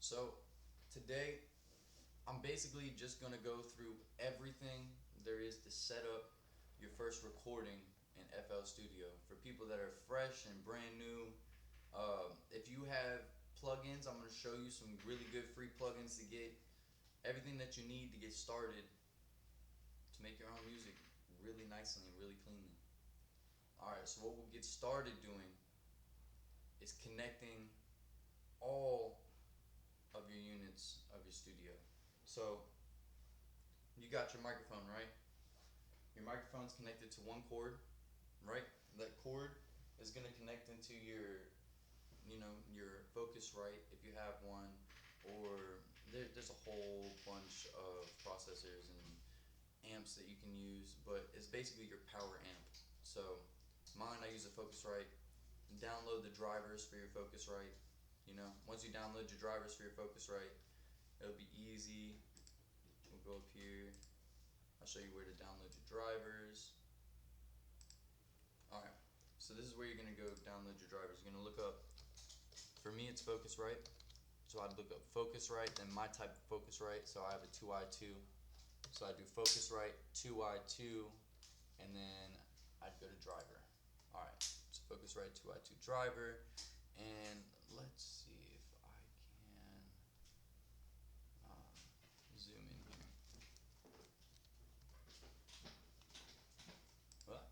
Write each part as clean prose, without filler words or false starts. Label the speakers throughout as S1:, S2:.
S1: So today I'm basically just gonna go through everything there is to set up your first recording in FL Studio. For people that are fresh and brand new, if you have plugins, I'm gonna show you some really good free plugins to get everything that you need to get started to make your own music really nicely and really cleanly. Alright, so what we'll get started doing is connecting all of your units of your studio. So you got your microphone, right? Your microphone's connected to one cord, right? That cord is going to connect into your Focusrite if you have one, or there's a whole bunch of processors and amps that you can use, but it's basically your power amp. So mine, I use a Focusrite. Download the drivers for your Focusrite. Once you download your drivers for your Focusrite, it'll be easy. We'll go up here. I'll show you where to download your drivers. Alright, so this is where you're going to go download your drivers. You're going to look up, for me it's Focusrite, so I'd look up Focusrite, then my type of Focusrite, so I have a 2i2, so I do Focusrite 2i2, and then I'd go to driver. Alright, so Focusrite 2i2 driver, and let's see if I can zoom in here. What?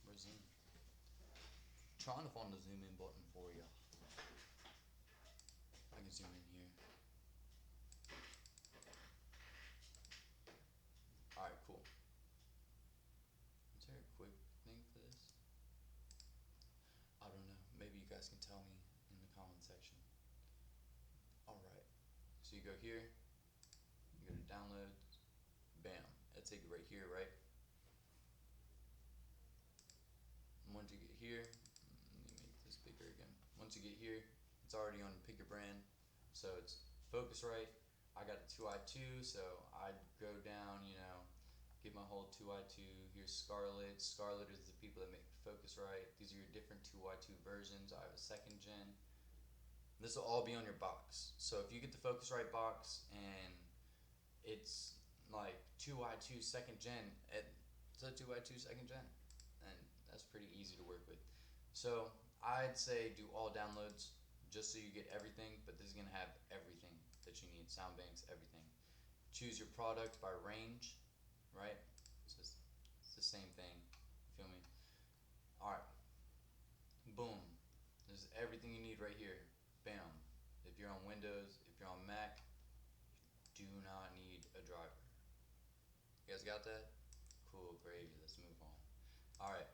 S1: Where's zoom? Trying to find the zoom in button for you. I can zoom in here. Alright, cool. Is there a quick thing for this? I don't know. Maybe you guys can tell me in the comment section. Alright. So you go here, you go to download, bam. It'll take you right here, right? And once you get here, let me make this bigger again. Once you get here, it's already on pick your brand. So it's Focusrite. I got the 2i2, so I'd go down, get my whole 2i2. Here's Scarlett. Scarlett is the people that make Focusrite. These are your different 2i2 versions. I have a second gen. This will all be on your box. So if you get the Focusrite box and it's like 2i2 second gen, it's a 2i2 second gen, and that's pretty easy to work with. So I'd say do all downloads just so you get everything, but this is going to have everything that you need, sound banks, everything. Choose your product by range, right? It's the same thing, feel me? Alright, boom, there's everything you need right here, bam. If you're on Windows, if you're on Mac, you do not need a driver. You guys got that? Cool, great, let's move on. Alright,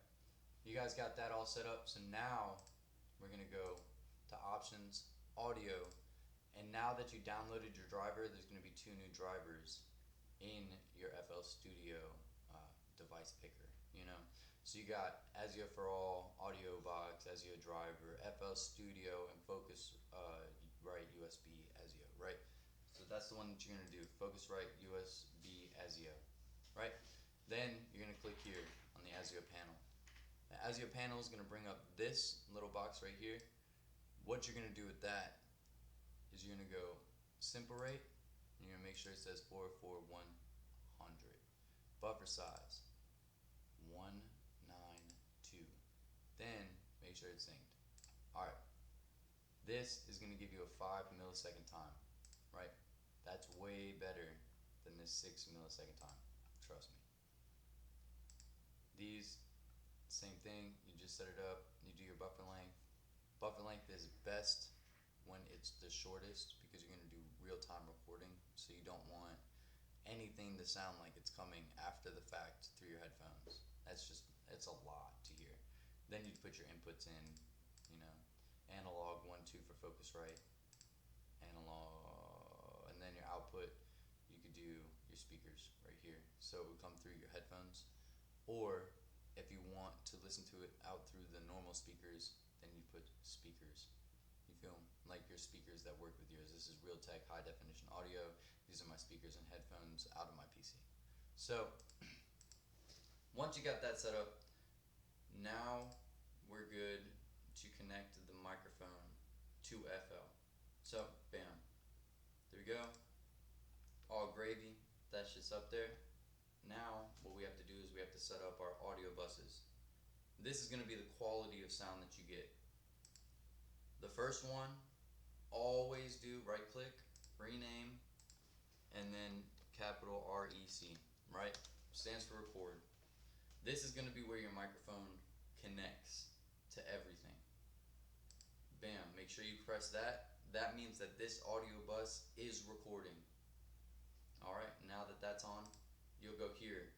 S1: you guys got that all set up, so now we're going to go to options, audio, and now that you downloaded your driver, there's going to be two new drivers in your FL Studio device picker, So you got ASIO for all, audio box, ASIO driver, FL Studio, and Focusrite USB ASIO, right? So that's the one that you're going to do, Focusrite USB ASIO, right? Then you're going to click here on the ASIO panel. The ASIO panel is going to bring up this little box right here. What you're going to do with that is you're going to go simple rate, and you're going to make sure it says 44100. Buffer size 192. Then make sure it's synced. Alright, this is going to give you a 5 millisecond time, right? That's way better than this 6 millisecond time, trust me. These, same thing, you just set it up, you do your buffer length. Buffer length is best when it's the shortest because you're going to do real-time recording, so you don't want anything to sound like it's coming after the fact through your headphones. It's a lot to hear. Then you put your inputs in, analog 1, 2 for Focusrite, analog, and then your output, you could do your speakers right here. So it would come through your headphones, or if you want to listen to it out through the normal speakers, then you put speakers. You feel like your speakers that work with yours. This is Realtek high definition audio. These are my speakers and headphones out of my PC. So once you got that set up, now we're good to connect the microphone to FL. So bam, go. All gravy. That's just up there. Now what we have to do is we have to set up our audio buses. This is going to be the quality of sound that you get. The first one, always do right click, rename, and then capital REC, right? Stands for record. This is going to be where your microphone connects to everything. Bam, make sure you press that. That means that this audio bus is recording. Alright, now that that's on, you'll go here.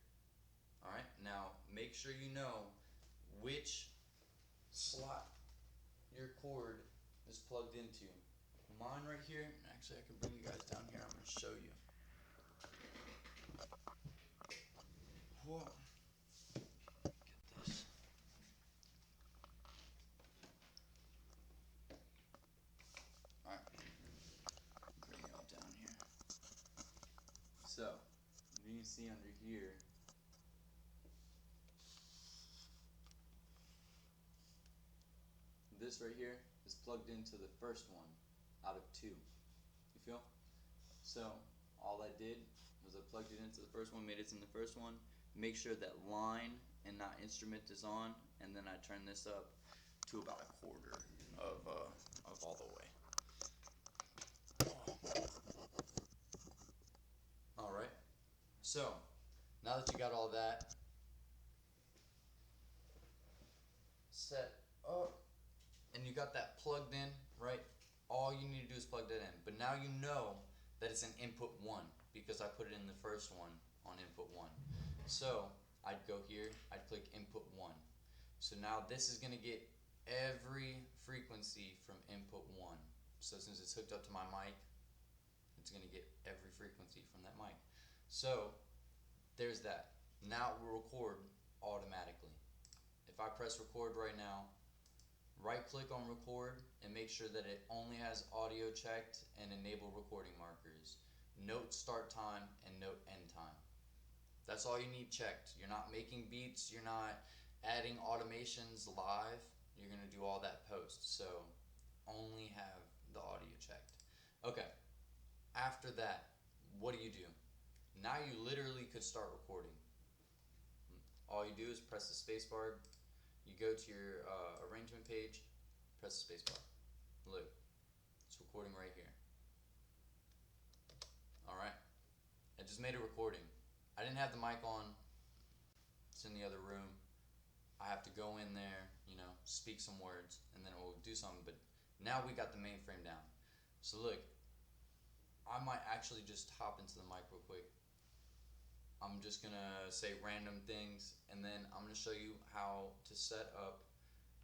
S1: Alright, now make sure you know which slot your cord is plugged into. Mine right here, actually I can bring you guys down here, I'm going to show you. Whoa. Get this. Alright, bring it all down here. So, you can see under here, this right here is plugged into the first one out of two. You feel? So all I did was I plugged it into the first one, made it in the first one. Make sure that line and not instrument is on, and then I turn this up to about a quarter of all the way. All right. So now that you got all that set up, and you got that plugged in, right? All you need to do is plug that in. But now you know that it's an input 1 because I put it in the first one on input 1. So I'd go here, I'd click input 1. So now this is going to get every frequency from input 1. So since it's hooked up to my mic, it's going to get every frequency from that mic. So there's that. Now it will record automatically. If I press record right now, right click on record and make sure that it only has audio checked and enable recording markers. Note start time and note end time. That's all you need checked. You're not making beats, you're not adding automations live. You're going to do all that post. So only have the audio checked. Okay, after that, what do? Now you literally could start recording. All you do is press the space bar. You go to your arrangement page, press the space bar. Look, it's recording right here. Alright, I just made a recording. I didn't have the mic on, it's in the other room. I have to go in there, speak some words, and then it will do something, but now we got the mainframe down. So look, I might actually just hop into the mic real quick. I'm just gonna say random things, and then I'm gonna show you how to set up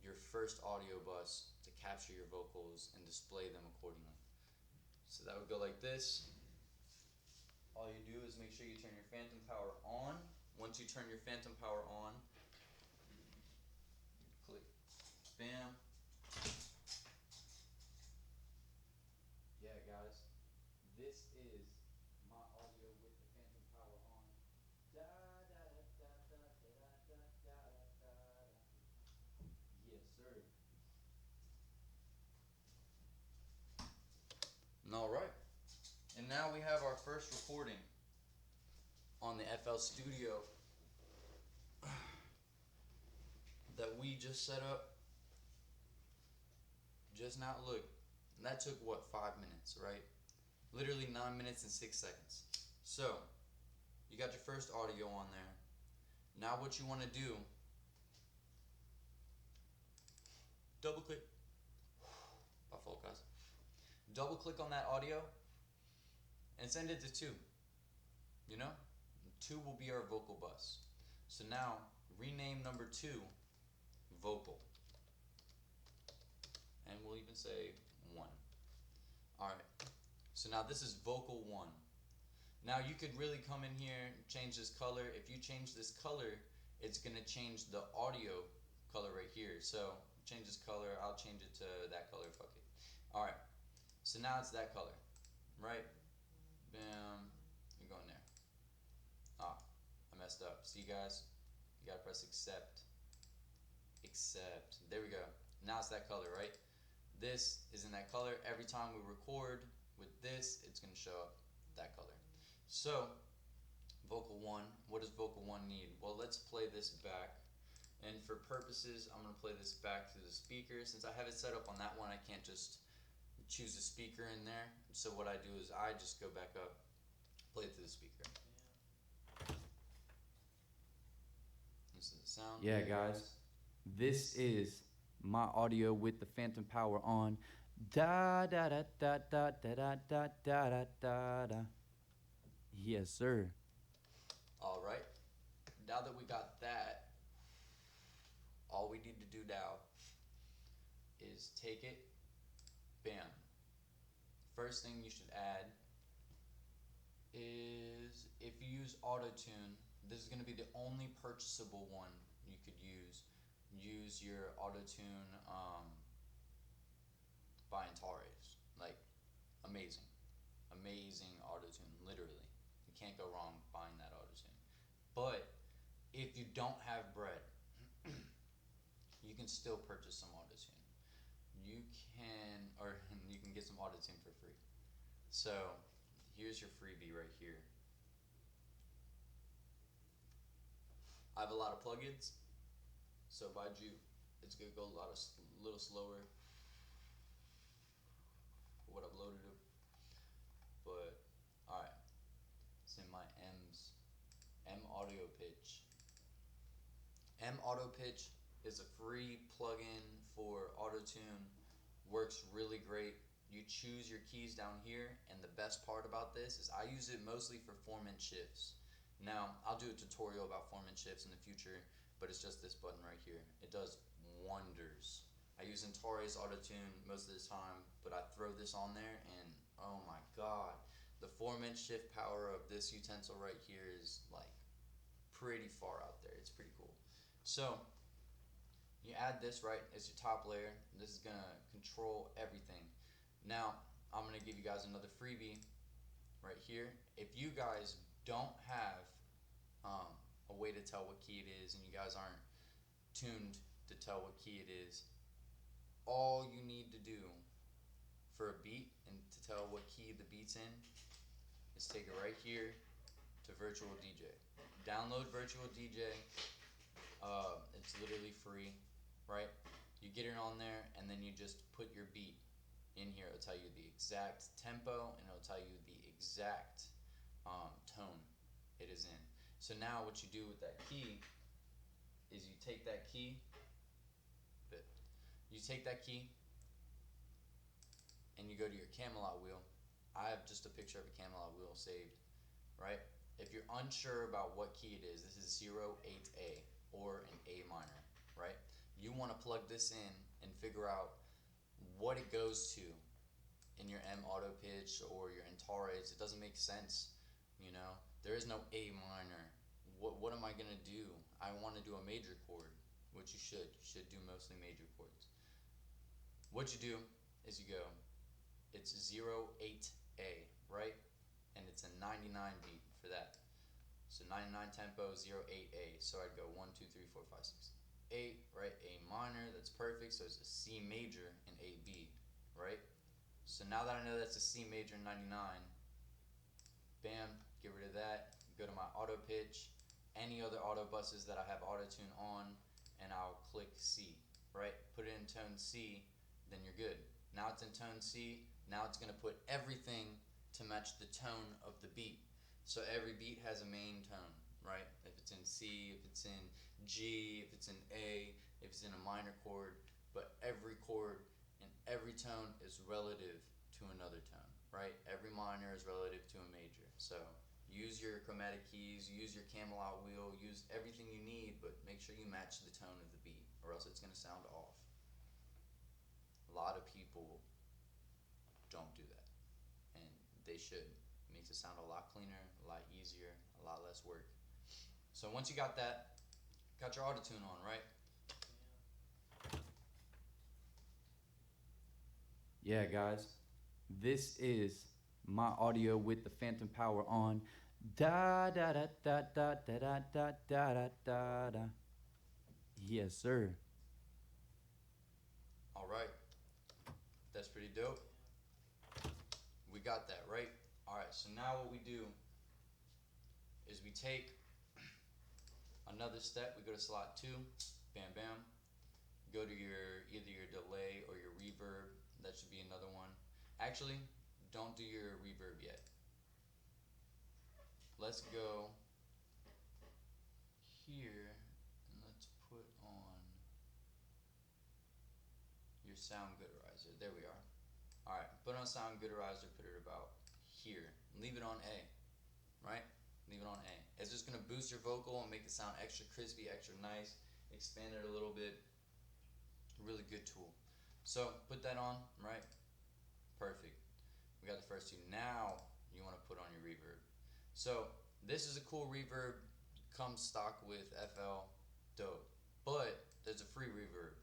S1: your first audio bus to capture your vocals and display them accordingly. So that would go like this. All you do is make sure you turn your phantom power on. Once you turn your phantom power on, click bam. Yeah guys, this is my audio with the phantom power on. Yes, sir. All right. And now we have our first recording on the FL Studio that we just set up just now. Look, that took what, 5 minutes, right? Literally 9 minutes and 6 seconds. So you got your first audio on there. Now what you want to do, double click. My fault, guys. Double click on that audio and send it to 2. 2 will be our vocal bus. So now rename number 2 vocal, and we'll even say 1. Alright, so now this is vocal 1. Now you could really come in here and change this color. If you change this color, it's gonna change the audio color right here. So change this color, I'll change it to that color, fuck it. Alright, so now it's that color, right? Bam, you're going there. Ah, I messed up. See guys, you gotta press accept. Accept, there we go. Now it's that color, right? This is in that color. Every time we record with this, it's going to show up that color. So, vocal 1, what does vocal 1 need? Well, let's play this back. And for purposes, I'm going to play this back through the speaker. Since I have it set up on that one, I can't just choose a speaker in there. So what I do is I just go back up, play it through the speaker. This is the sound.
S2: Yeah, guys, this is my audio with the phantom power on. Da da da da da da da da da da da. Yes, sir.
S1: All right. Now that we got that, all we need to do now is take it, bam. First thing you should add is, if you use Autotune, this is going to be the only purchasable one you could use. Use your Autotune by Antares. Like, amazing. Amazing Autotune, literally. You can't go wrong buying that Autotune. But if you don't have bread, you can still purchase some Autotune. You can get some Autotune for free. So here's your freebie right here. I have a lot of plugins, so by June it's gonna go a little slower for what I've loaded up. But alright, it's in my M Audio Pitch. M Auto Pitch is a free plugin for Autotune. Works really great. You choose your keys down here, and the best part about this is I use it mostly for form and shifts. Now, I'll do a tutorial about form and shifts in the future, but it's just this button right here. It does wonders. I use Antares Autotune most of the time, but I throw this on there, and oh my god, the form and shift power of this utensil right here is like pretty far out there. It's pretty cool. So you add this right as your top layer. This is gonna control everything. Now I'm gonna give you guys another freebie right here. If you guys don't have a way to tell what key it is, and you guys aren't tuned to tell what key it is, all you need to do for a beat and to tell what key the beat's in is take it right here to Virtual DJ. Download Virtual DJ. It's literally free, right? You get it on there, and then you just put your beat in here. It'll tell you the exact tempo, and it'll tell you the exact tone it is in. So now what you do with that key is you take that key, and you go to your Camelot wheel. I have just a picture of a Camelot wheel saved, right? If you're unsure about what key it is, this is 08A or an A minor, right? You want to plug this in and figure out what it goes to in your M Auto Pitch or your Antares. It doesn't make sense, you know? There is no A minor. What am I gonna do? I want to do a major chord, which you should. You should do mostly major chords. What you do is you go, it's 08A, right? And it's a 99 beat for that. So 99 tempo, 08A. So I'd go 1, 2, 3, 4, 5, 6, 8, right? A minor, that's perfect. So it's a C major and A B, right? So now that I know that's a C major 99, bam, get rid of that. Go to my auto pitch, any other auto buses that I have Autotune on, and I'll click C, right? Put it in tone C, then you're good. Now it's in tone C. Now it's gonna put everything to match the tone of the beat. So every beat has a main tone, right? If it's in C, if it's in G, if it's in A, if it's in a minor chord, but every chord and every tone is relative to another tone, right? Every minor is relative to a major. So use your chromatic keys, use your Camelot wheel, use everything you need, but make sure you match the tone of the beat, or else it's gonna sound off. A lot of people don't do that, and they should. It makes it sound a lot cleaner, a lot easier, a lot less work. So once you got that, got your Autotune on, right?
S2: Yeah, guys, this is my audio with the phantom power on. Da da da da da da da da da da da. Yes, sir.
S1: All right, that's pretty dope. we got that, right? Alright, so now what we do is we take another step. We go to slot 2, bam bam. Go to either your delay or your reverb. That should be another one. Actually, don't do your reverb yet. Let's go here and let's put on your sound gooderizer. There we are. Alright, put on sound gooderizer, put it about here. Leave it on A, right? Leave it on A. It's just gonna boost your vocal and make it sound extra crispy, extra nice. Expand it a little bit. Really good tool. So put that on, right? Perfect. We got the first two. Now you want to put on your reverb. So this is a cool reverb. Comes stock with FL. Dope. But there's a free reverb,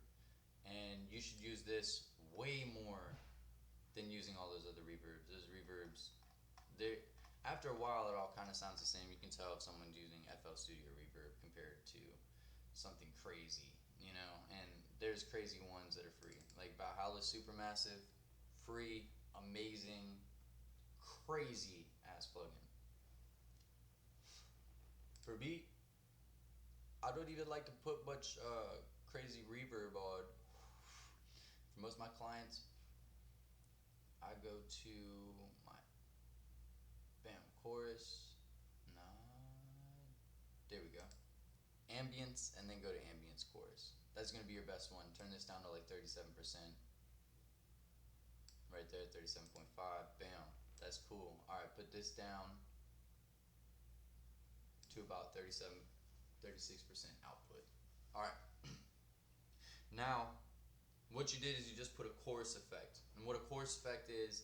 S1: and you should use this way more than using all those other reverbs. Those reverbs, they after a while it all kind of sounds the same. You can tell if someone's using FL Studio reverb compared to something crazy, you know. And there's crazy ones that are free, like Valhalla Supermassive, free, amazing, crazy ass plugin. For beat, I don't even like to put much crazy reverb on. For most of my clients, I go to my bam chorus. Nah, there we go. Ambience, and then go to ambience chorus. That's gonna be your best one. Turn this down to like 37%. Right there, 37.5. Bam. That's cool. Alright, put this down to about 36% output. Alright. Now, what you did is you just put a chorus effect. And what a chorus effect is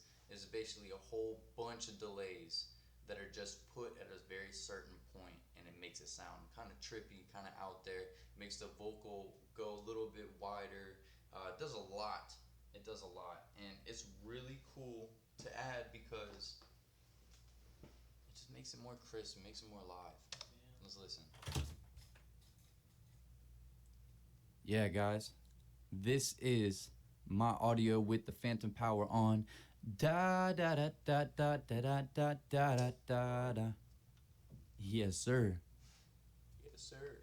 S1: basically a whole bunch of delays that are just put at a very certain point, and it makes it sound kind of trippy, kind of out there. It makes the vocal go a little bit wider. It does a lot. It does a lot, and it's really cool to add because it just makes it more crisp. It makes it more live. Let's listen.
S2: Yeah, guys, this is my audio with the phantom power on. Da da da da da da da da da da da. Yes, sir.
S1: Yes, sir.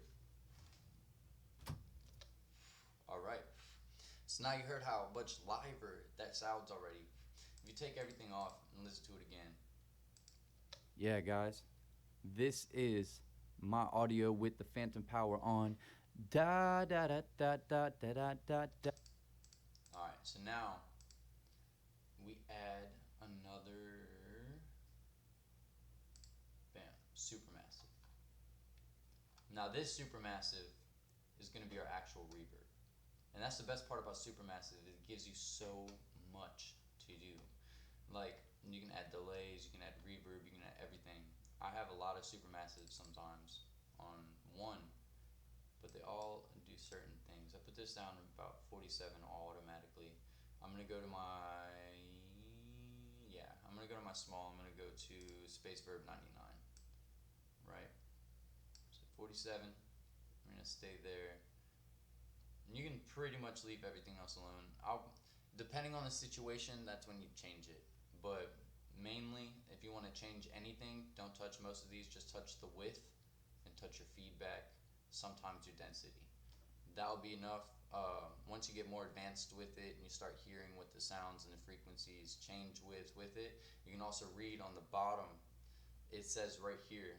S1: All right. So now you heard how much liver that sounds already. If you take everything off and listen to it again.
S2: Yeah, guys, this is my audio with the phantom power on. Da da da da da da da da da.
S1: All right. So now we add another bam supermassive. Now this supermassive is going to be our actual reverb. And that's the best part about Supermassive. It gives you so much to do. Like, you can add delays, you can add reverb, you can add everything. I have a lot of Supermassives sometimes on one, but they all do certain things. I put this down to about 47 automatically. I'm going to go to my, I'm going to go to my small. I'm going to go to Space Verb 99, right? So 47, I'm going to stay there. You can pretty much leave everything else alone. Depending on the situation, that's when you change it. But mainly, if you want to change anything, don't touch most of these. Just touch the width and touch your feedback, sometimes your density. That'll be enough. Once you get more advanced with it and you start hearing what the sounds and the frequencies change with it, you can also read on the bottom. It says right here,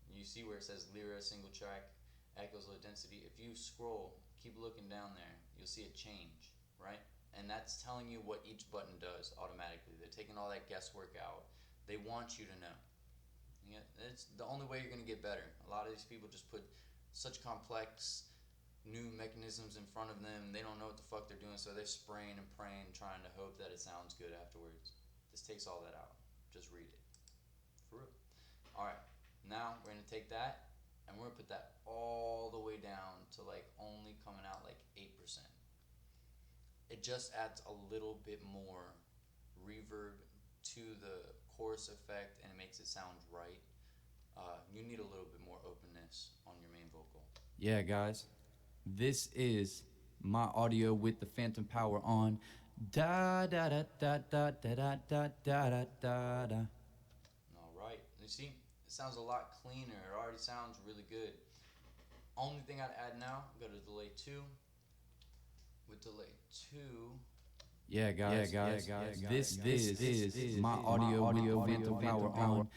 S1: you see where it says Lyra single track, echoes low density. If you scroll, keep looking down there, you'll see it change, right? And that's telling you what each button does automatically. They're taking all that guesswork out. They want you to know. Yeah, it's the only way you're going to get better. A lot of these people just put such complex new mechanisms in front of them. They don't know what the fuck they're doing, so they're spraying and praying, trying to hope that it sounds good afterwards. This takes all that out. Just read it. For real. Alright, now we're going to take that and we're going to put that all the way down to like only coming out like 8%. It just adds a little bit more reverb to the chorus effect and it makes it sound right. You need a little bit more openness on your main vocal.
S2: Yeah, guys, this is my audio with the phantom power on. Da da da da da da da da da da da.
S1: All right. You see, it sounds a lot cleaner. It already sounds really good. Only thing I'd add now, go to delay 2. With delay 2,
S2: Yeah, guys. This is my audio with the phantom power on.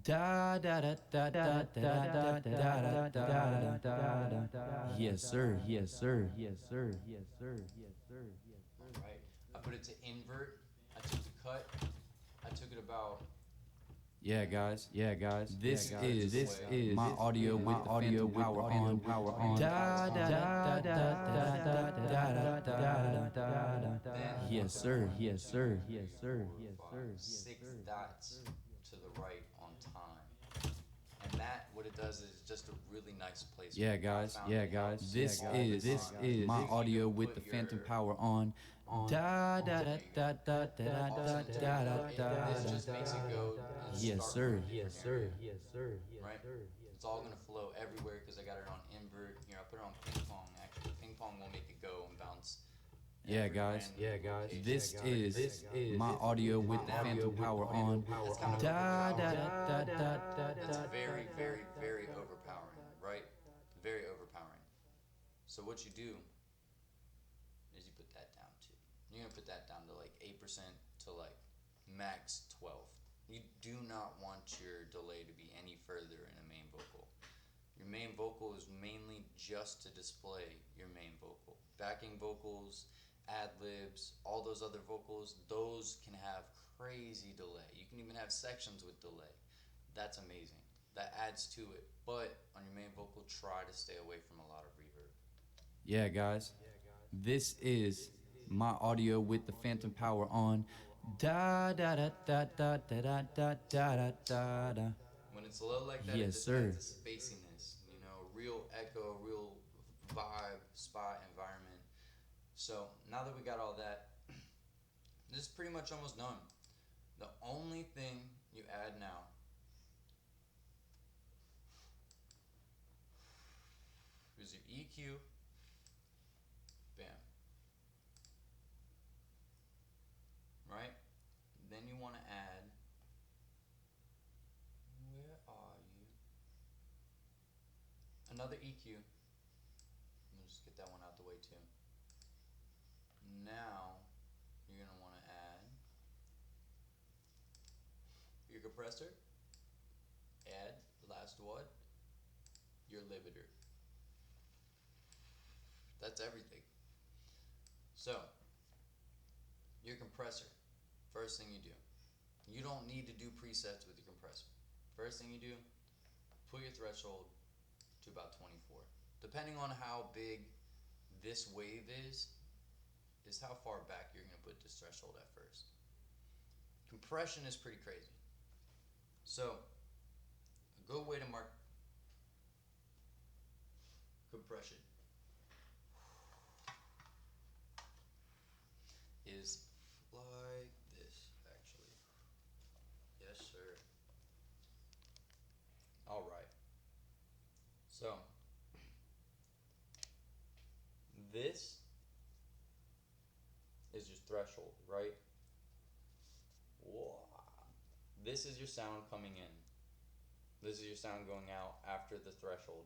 S2: Da da da da da da da da da da da. Yes, sir. Yes, sir. Yes, sir. Yes, sir. Yes, sir. Yes, sir.
S1: all right. I put it to invert. I took the cut. I took it about.
S2: Yeah, guys. This is my audio with the phantom power on. Da da da da da da da da da da. Yes, sir. Yes, sir. Yes, sir. Yes, sir.
S1: 6 dots to the right on time. And that, what it does is just a really nice placement.
S2: Yeah, guys. This is my audio with the phantom power on. Da da da da da da da da da.
S1: This just makes it go.
S2: Yes, sir. Yes, sir. Yes, sir.
S1: Right? It's all gonna flow everywhere because I got it on invert. Here, I put it on ping pong. Actually, ping pong will make it go and bounce.
S2: Yeah, guys. This is my audio with the phantom power on. Da da da da da.
S1: It's very, very, very overpowering, right? Very overpowering. So what you do is you put that down too. You're gonna put that down to like 8% to like max 12. You do not want your delay to be any further in a main vocal. Your main vocal is mainly just to display your main vocal. Backing vocals, ad-libs, all those other vocals, those can have crazy delay. You can even have sections with delay. That's amazing. That adds to it. But on your main vocal, try to stay away from a lot of reverb.
S2: Yeah, guys. This is my audio with the phantom power on. Da da da da da da da da da da.
S1: When it's low like that,
S2: yes,
S1: it
S2: sir.
S1: adds a spaciness, real echo, real vibe, spot, environment. So now that we got all that, this is pretty much almost done. The only thing you add now is your EQ. Bam. Right? Then you want to add, where are you? Another EQ. Let me just get that one out the way too. Now you're going to want to add your compressor. Add last what? Your limiter. That's everything. So, your compressor. First thing you do. You don't need to do presets with your compressor. First thing you do, put your threshold to about 24. Depending on how big this wave is how far back you're going to put this threshold at first. Compression is pretty crazy. So, a good way to mark compression is like this, actually. Yes, sir. All right. So, this is your threshold, right? Whoa. This is your sound coming in. This is your sound going out after the threshold.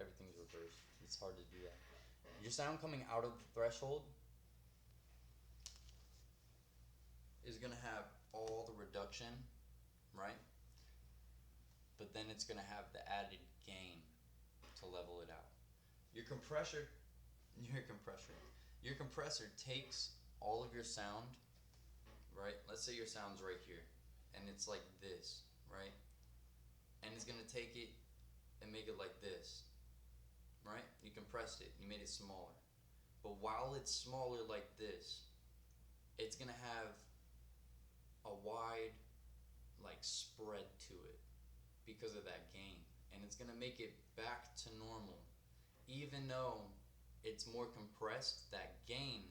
S1: Everything's reversed. It's hard to do that. Your sound coming out of the threshold is going to have all the reduction, right? But then it's going to have the added gain to level it out. Your compressor takes all of your sound, right? Let's say your sound's right here, and it's like this, right? And it's going to take it and make it like this, right? You compressed it, you made it smaller. But while it's smaller like this, it's going to have a wide, spread to it because of that gain. And it's going to make it back to normal. Even though it's more compressed, that gain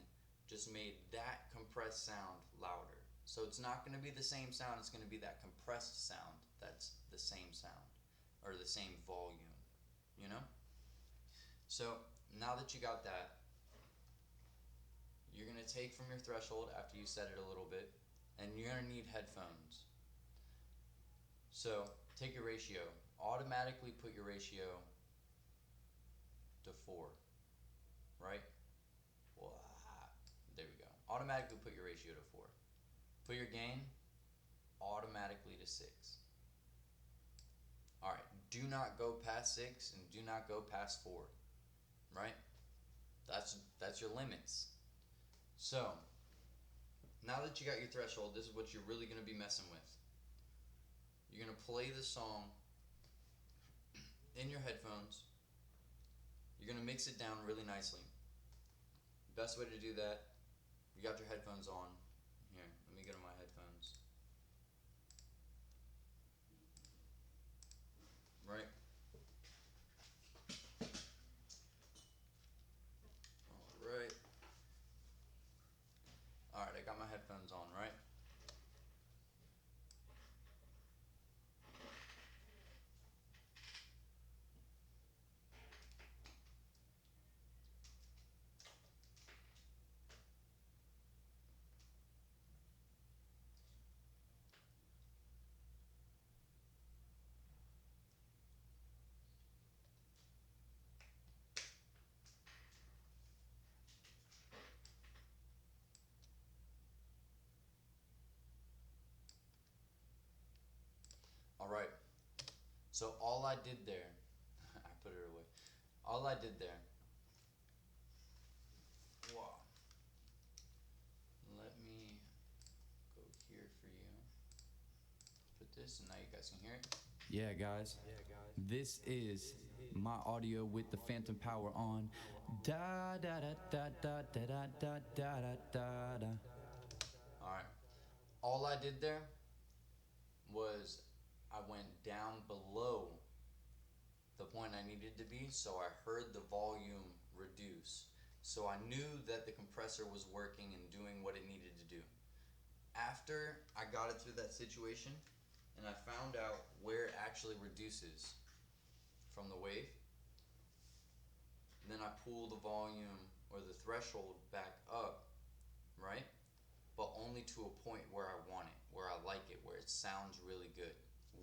S1: just made that compressed sound louder. So it's not going to be the same sound, it's going to be that compressed sound that's the same sound, or the same volume, So now that you got that, you're gonna take from your threshold after you set it a little bit, and you're gonna need headphones. So take your ratio. Automatically put your ratio to 4, right? There we go. Automatically put your ratio to 4. Put your gain automatically to 6. Alright, do not go past 6 and do not go past 4, right? That's your limits. So, now that you got your threshold, this is what you're really going to be messing with. You're going to play the song in your headphones. You're going to mix it down really nicely. Best way to do that, you got your headphones on. Here, let me go to my headphones. Right? Alright. Alright, I got my headphones on, right? Alright. So all I did there, I put it away. All I did there, wow. Let me go here for you. Put this, and now you guys can hear it.
S2: Yeah, guys. This is my audio with the phantom power on. Da da da da da da da da da da da.
S1: Alright. All I did there was I went down below the point I needed to be, so I heard the volume reduce. So I knew that the compressor was working and doing what it needed to do. After I got it through that situation and I found out where it actually reduces from the wave, then I pull the volume or the threshold back up, right? But only to a point where I want it, where I like it, where it sounds really good.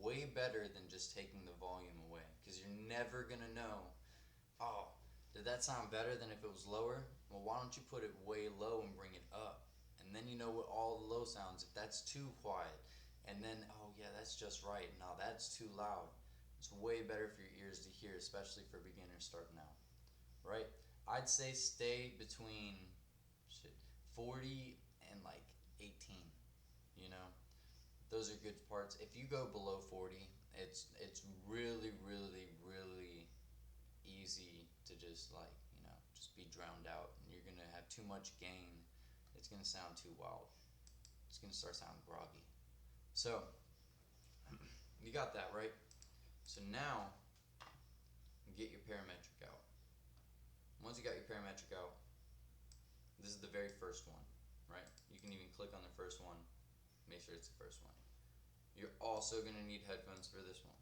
S1: Way better than just taking the volume away, because you're never gonna know, oh, did that sound better than if it was lower? Well, why don't you put it way low and bring it up? And then you know what all the low sounds, if that's too quiet, and then, oh yeah, that's just right, now that's too loud. It's way better for your ears to hear, especially for beginners starting out, right? I'd say stay between 40 and like 18, you know? Those are good parts. If you go below 40, it's really, really, really easy to just like, you know, just be drowned out, and you're gonna have too much gain. It's gonna sound too wild. It's gonna start sounding groggy. So, you got that, right? So now, get your parametric out. Once you got your parametric out, this is the very first one, right? You can even click on the first one, make sure it's the first one. You're also gonna need headphones for this one.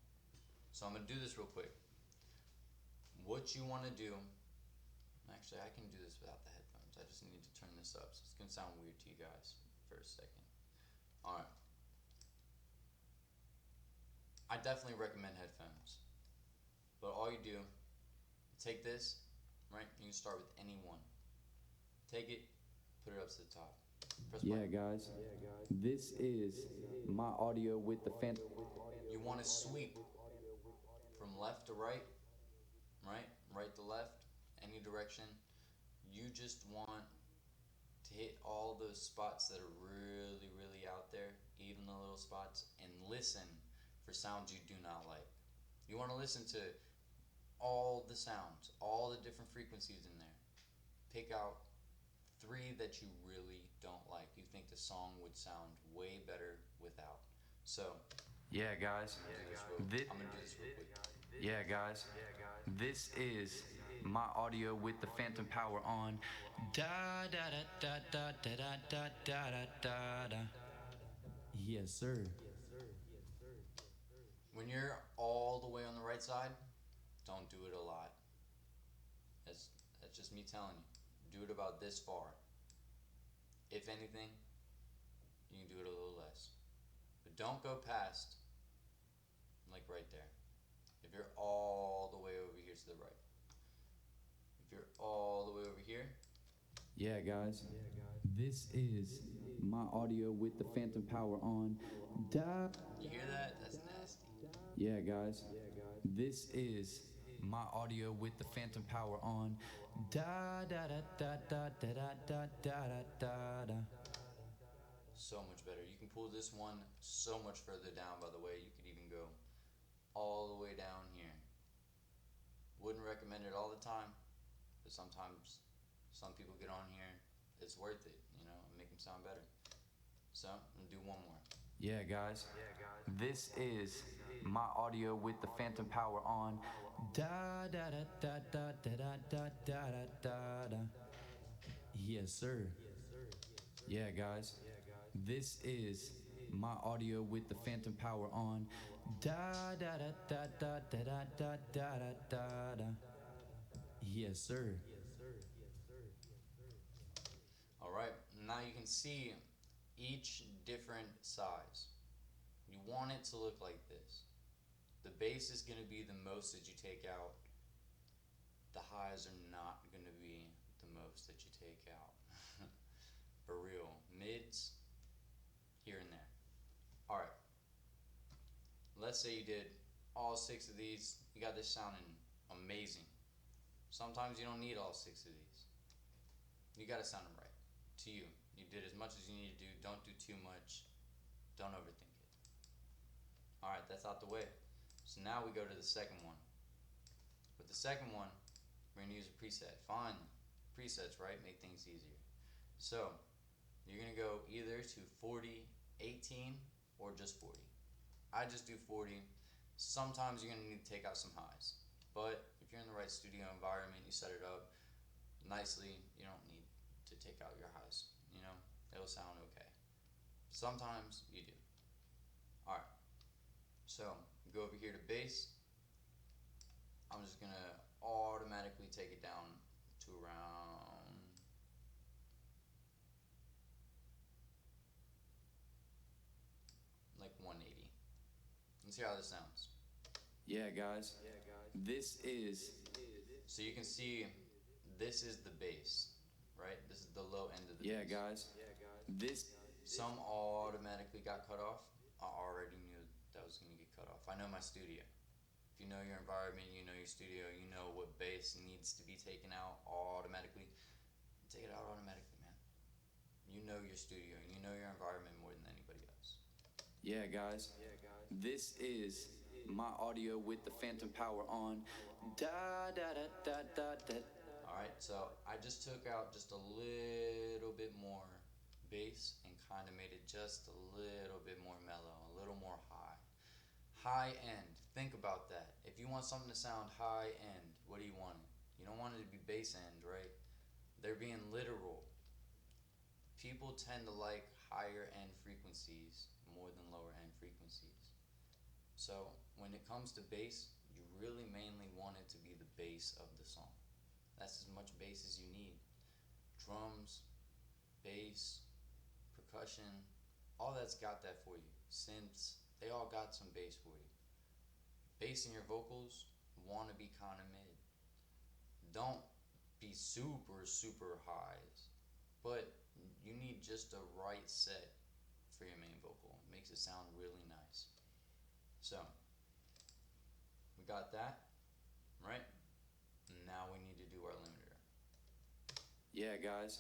S1: So I'm gonna do this real quick. What you wanna do, actually I can do this without the headphones, I just need to turn this up, so it's gonna sound weird to you guys for a second. Alright. I definitely recommend headphones. But all you do, take this, right? You can start with any one. Take it, put it up to the top. Press
S2: Yeah,
S1: play.
S2: guys. This is my audio with the phantom.
S1: You want to sweep from left to right, right? Right to left, any direction. You just want to hit all those spots that are really, really out there, even the little spots, and listen for sounds you do not like. You want to listen to all the sounds, all the different frequencies in there. Pick out 3 that you really don't like. You think the song would sound way better without. So,
S2: Yeah, guys.
S1: I'm gonna do this real quick.
S2: Yeah, guys. This is my audio with the phantom power on. Da da da da da da da da da da da. Yes, sir.
S1: When you're all the way on the right side, don't do it a lot. That's just me telling you. Do it about this far. If anything, you can do it a little less. But don't go past, like right there. If you're all the way over here to the right. If you're all the way over here.
S2: Yeah, guys. This is my audio with the phantom power on.
S1: You hear that? That's nasty.
S2: Yeah, guys. This is my audio with the phantom power on. Da da da da da da da da da da.
S1: So much better. You can pull this one so much further down, by the way. You could even go all the way down here. Wouldn't recommend it all the time, but sometimes some people get on here. It's worth it, you know, and make them sound better. So, I'm gonna do one more.
S2: Yeah, guys. This is my audio with the phantom power on. Da da da da da da da da da da. Yes, sir. Yeah, guys. This is my audio with the phantom power on. Da da da da da da da da da da. Yes, sir.
S1: Alright, now you can see each different size. You want it to look like this. The bass is going to be the most that you take out. The highs are not going to be the most that you take out. For real. Mids, here and there. Alright. Let's say you did all 6 of these. You got this sounding amazing. Sometimes you don't need all 6 of these. You got to sound them right. To you. You did as much as you need to do. Don't do too much. Don't overthink it. Alright, that's out the way. So now we go to the second one. With the second one, we're going to use a preset. Fine. Presets, right? Make things easier. So, you're going to go either to 40, 18, or just 40. I just do 40. Sometimes you're going to need to take out some highs. But if you're in the right studio environment, you set it up nicely, you don't need to take out your highs. You know, it'll sound okay. Sometimes you do. Alright. So, go over here to bass. I'm just going to automatically take it down to around like 180. Let's see how this sounds.
S2: Yeah, guys. This is.
S1: So you can see this is the bass, right? This is the low end of the
S2: Yeah,
S1: bass.
S2: guys. This.
S1: Some automatically got cut off. I already knew that was going to get cut off. I know my studio. If you know your environment, you know your studio, you know what bass needs to be taken out automatically. Take it out automatically, man. You know your studio, you know your environment more than anybody else.
S2: Yeah, guys. This is my audio with the phantom power on. Da da da da da da.
S1: Alright, so I just took out just a little bit more bass and kind of made it just a little bit more mellow, a little more high. High end. Think about that. If you want something to sound high end, what do you want it? You don't want it to be bass end, right? They're being literal. People tend to like higher end frequencies more than lower end frequencies. So when it comes to bass, you really mainly want it to be the bass of the song. That's as much bass as you need. Drums, bass, percussion, all that's got that for you. Synths, they all got some bass for you. Bass in your vocals want to be kind of mid. Don't be super, super highs, but you need just a right set for your main vocal. It makes it sound really nice. So, we got that, right? Now we need to do our limiter.
S2: Yeah, guys.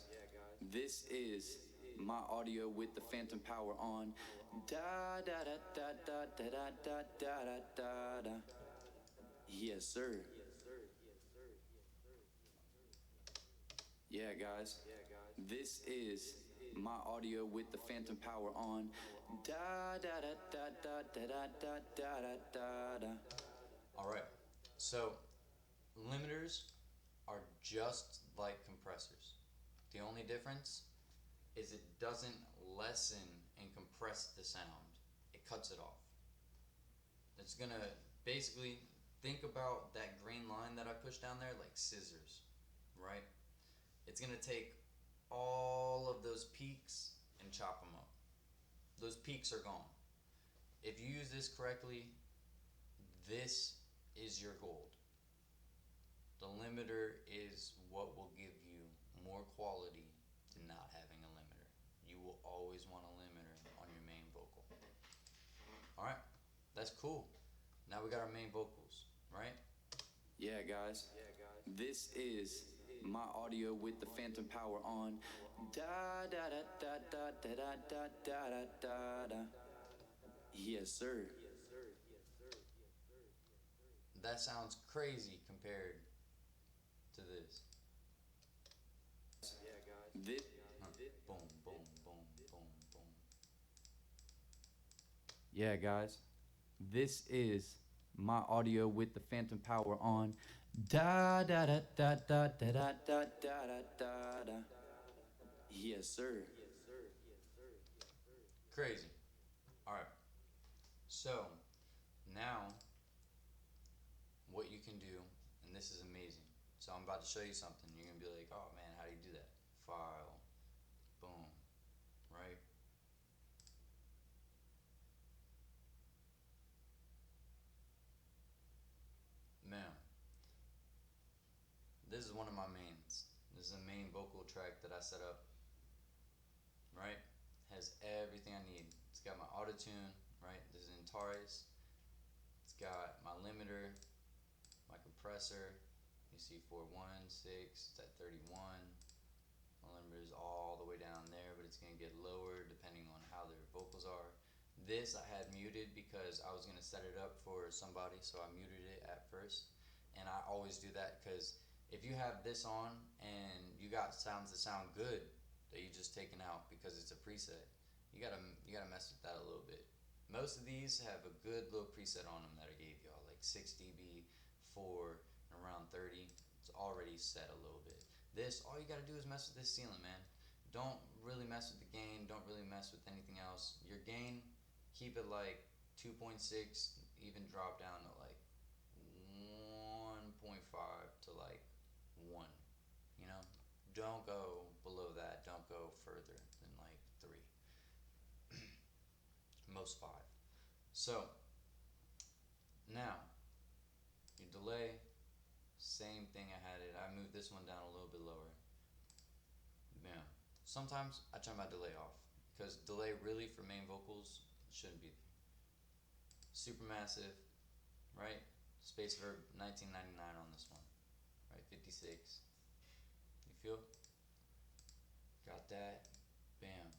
S2: This is my audio with the phantom power on. Da da da da da da da da da da. Yes, sir. Yeah, guys. This is my audio with the phantom power on. Da da da da da da da da da da.
S1: Alright, so limiters are just like compressors. The only difference is it doesn't lessen and compress the sound. It cuts it off. It's gonna basically think about that green line that I pushed down there like scissors, right? It's gonna take all of those peaks and chop them up. Those peaks are gone. If you use this correctly, this is your gold. The limiter is what will give you more quality than not having a limiter. You will always want a limiter on your main vocal. Alright, that's cool. Now we got our main vocals, right?
S2: Yeah, guys. This is my audio with the phantom power on. Da da da da da da da da da da da. Yes, sir.
S1: That sounds crazy compared to this.
S2: This.
S1: Boom, boom, boom, boom, boom.
S2: Yeah, guys. This is my audio with the phantom power on. Da da da da da da da da da da da. Yes, sir.
S1: Crazy. Alright. So, now, what you can do, and this is amazing. So I'm about to show you something. You're going to be like, oh man, how do you do that? File. Boom. Right? Man. This is one of my mains. This is a main vocal track that I set up. Right? Has everything I need. It's got my Autotune. Right? This is Antares. It's got my limiter, my compressor. You see 416, it's at 31. My limiter is all the way down there, but it's going to get lower depending on how their vocals are. This I had muted because I was going to set it up for somebody, so I muted it at first. And I always do that because if you have this on and you got sounds that sound good that you just taken out because it's a preset, you gotta mess with that a little bit. Most of these have a good little preset on them that I gave y'all, like 6 dB, 4, and around 30. It's already set a little bit. This, all you gotta do is mess with this ceiling, man. Don't really mess with the gain, don't really mess with anything else. Your gain, keep it like 2.6, even drop down to like 1.5 to like 1. You know? Don't go below that, don't go further than like 3. Most 5. So, now, your delay, same thing I had it. I moved this one down a little bit lower. Bam. Sometimes I turn my delay off because delay really for main vocals shouldn't be there. Supermassive, right? Space Verb 1999 on this one, right? 56. You feel? Got that. Bam.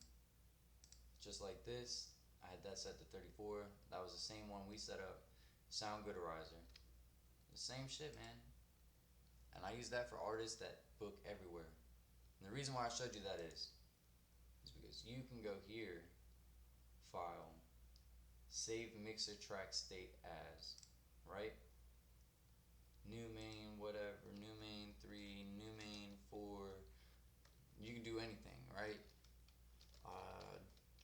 S1: Just like this. I had that set to 34. That was the same one we set up. Sound Gooderizer. The same shit, man. And I use that for artists that book everywhere. And the reason why I showed you that is because you can go here, file, save mixer track state as, right? New main, whatever, new main 3, new main 4. You can do anything, right?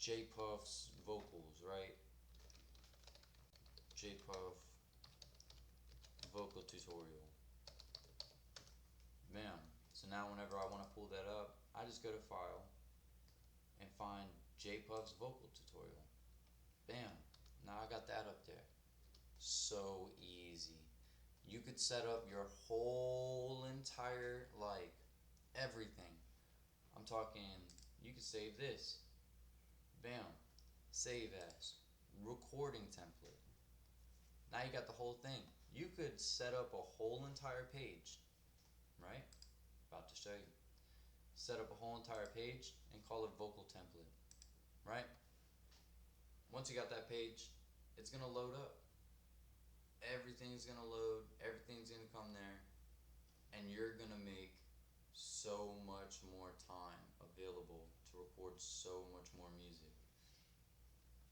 S1: J Puff's vocals, right? J Puff vocal tutorial. Bam. So now whenever I want to pull that up, I just go to file and find J Puff's vocal tutorial. Bam. Now I got that up there. So easy. You could set up your whole entire, like, everything. I'm talking, you could save this. Bam. Save as. Recording template. Now you got the whole thing. You could set up a whole entire page, right? About to show you. Set up a whole entire page and call it vocal template, right? Once you got that page, it's gonna load up. Everything's gonna load, everything's gonna come there, and you're gonna make so much more time available to record so much more music.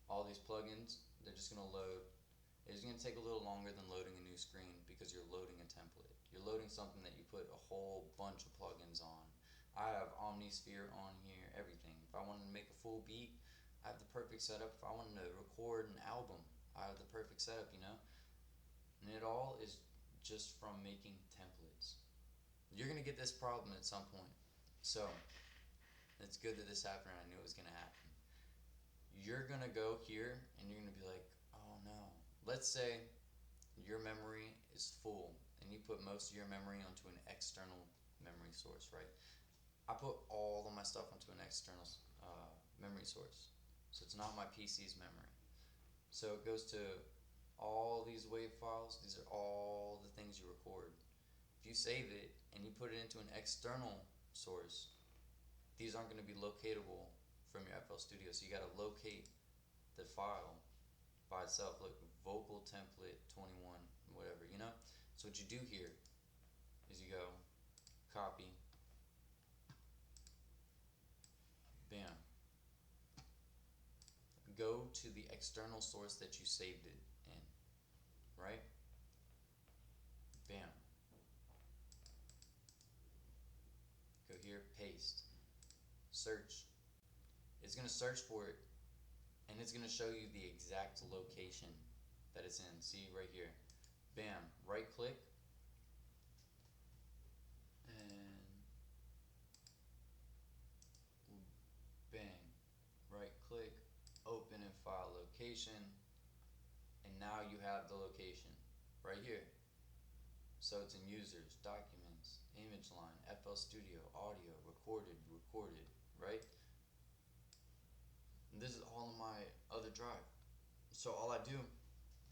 S1: All these plugins, they're just gonna load. It's gonna take a little longer than loading a new screen because you're loading a template. You're loading something that you put a whole bunch of plugins on. I have Omnisphere on here, everything. If I wanted to make a full beat, I have the perfect setup. If I wanted to record an album, I have the perfect setup, you know? And it all is just from making templates. You're gonna get this problem at some point. So, It's good that this happened. I knew it was gonna happen. You're gonna go here and you're gonna be like, oh no. Let's say your memory is full and you put most of your memory onto an external memory source, right? I put all of my stuff onto an external memory source, so it's not my PC's memory. So it goes to all these WAV files. These are all the things you record. If you save it and you put it into an external source, these aren't going to be locatable from your FL Studio. So you got to locate the file by itself. Look, vocal template 21, whatever, you know? So what you do here is you go copy, bam, go to the external source that you saved it in, right? Bam. Go here, paste, search. It's going to search for it and it's going to show you the exact location that it's in. See right here. Bam, right click and bang, right click, open in file location, and now you have the location right here. So it's in users, documents, image line, FL Studio, audio, recorded, right? And this is all in my other drive. So all I do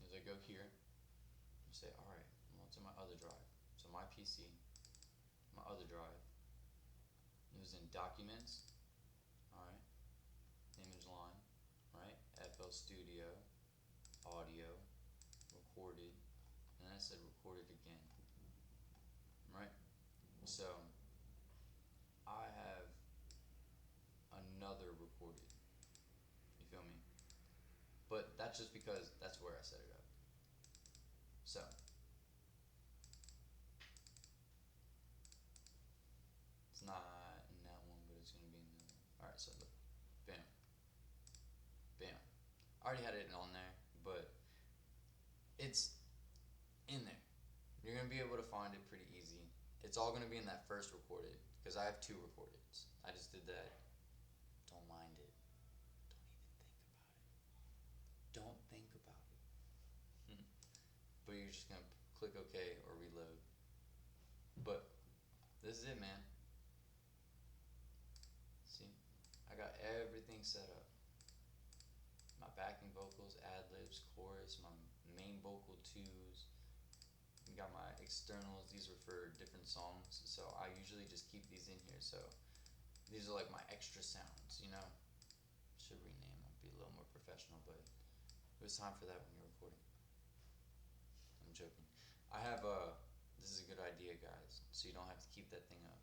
S1: is I go here and say, alright, what's in my other drive? So my PC, my other drive, it was in documents, alright, image line, right, FL Studio, audio, recorded, and I said recorded again, right? So I have another recorded, you feel me? But that's just because that's where I set it up. So it's not in that one, but it's gonna be in the other. Alright, so look, bam, bam. I already had it on there, but it's in there. You're gonna be able to find it pretty easy. It's all gonna be in that first recorded, because I have 2 recordeds. I just did that. Don't mind it. Don't think about it. But you're just gonna click OK or reload. But this is it, man. See, I got everything set up. My backing vocals, ad-libs, chorus, my main vocal 2s. We got my externals. These are for different songs, so I usually just keep these in here. So these are like my extra sounds, you know. Should rename them, be a little more professional, but it was time for that when you're recording. I'm joking. I have this is a good idea, guys, so you don't have to keep that thing up.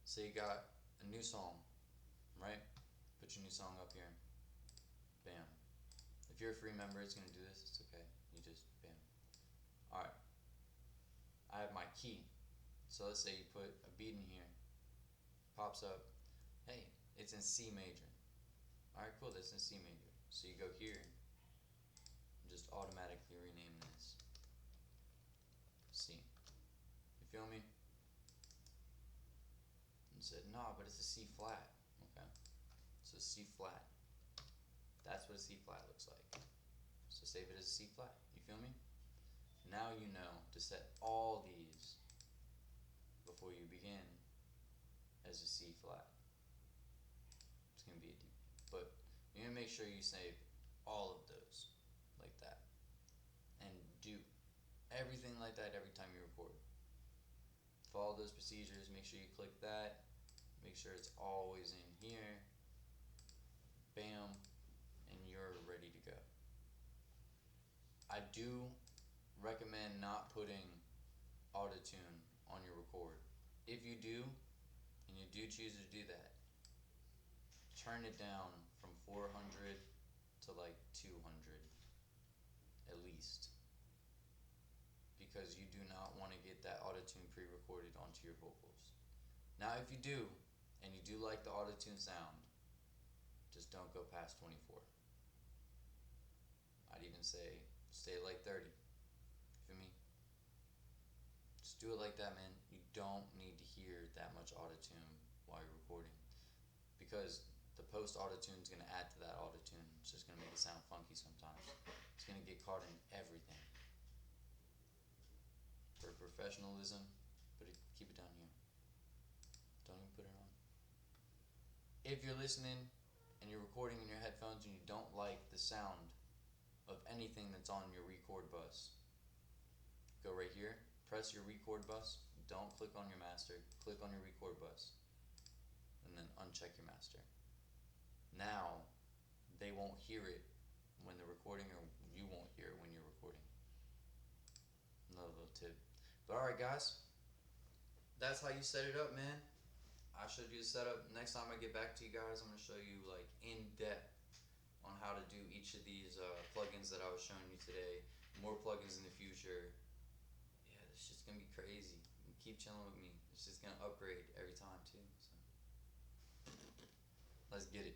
S1: So you got a new song, right? Put your new song up here. Bam. If you're a free member, it's gonna do this. It's okay. You just bam. All right. I have my key. So let's say you put a beat in here. Pops up. Hey, it's in C major. All right, cool. That's in C major. So you go here. And just automatically rename this C. You feel me? And said, no, but it's a C flat. Okay. So C flat. That's what a C flat looks like. So save it as a C flat. You feel me? Now you know to set all these before you begin as a C flat. It's gonna be a D, but you're gonna make sure you save all of those like that, and do everything like that every time you record. Follow those procedures. Make sure you click that. Make sure it's always in here. Bam, and you're ready to go. I do recommend not putting Autotune on your record. If you do, and you do choose to do that, turn it down from 400 to like 200 at least, because you do not want to get that Autotune pre-recorded onto your vocals. Now if you do, and you do like the Autotune sound, just don't go past 24. I'd even say stay at like 30. Feel me? Just do it like that, man. You don't need to hear that much Autotune while you're recording. because the post Autotune is gonna add to that Autotune. It's just gonna make it sound funky sometimes. It's gonna get caught in everything. For professionalism, keep it down here. Don't even put it on. If you're listening and you're recording in your headphones and you don't like the sound of anything that's on your record bus, go right here, press your record bus, don't click on your master, click on your record bus, and then uncheck your master. Now, they won't hear it when they're recording, or you won't hear it when you're recording. Another little tip. But alright guys, that's how you set it up, man. I showed you the setup. Next time I get back to you guys, I'm going to show you like in depth on how to do each of these plugins that I was showing you today. More plugins in the future. Yeah, this shit's going to be crazy. Keep chilling with me. It's just going to upgrade every time too. So. Let's get it.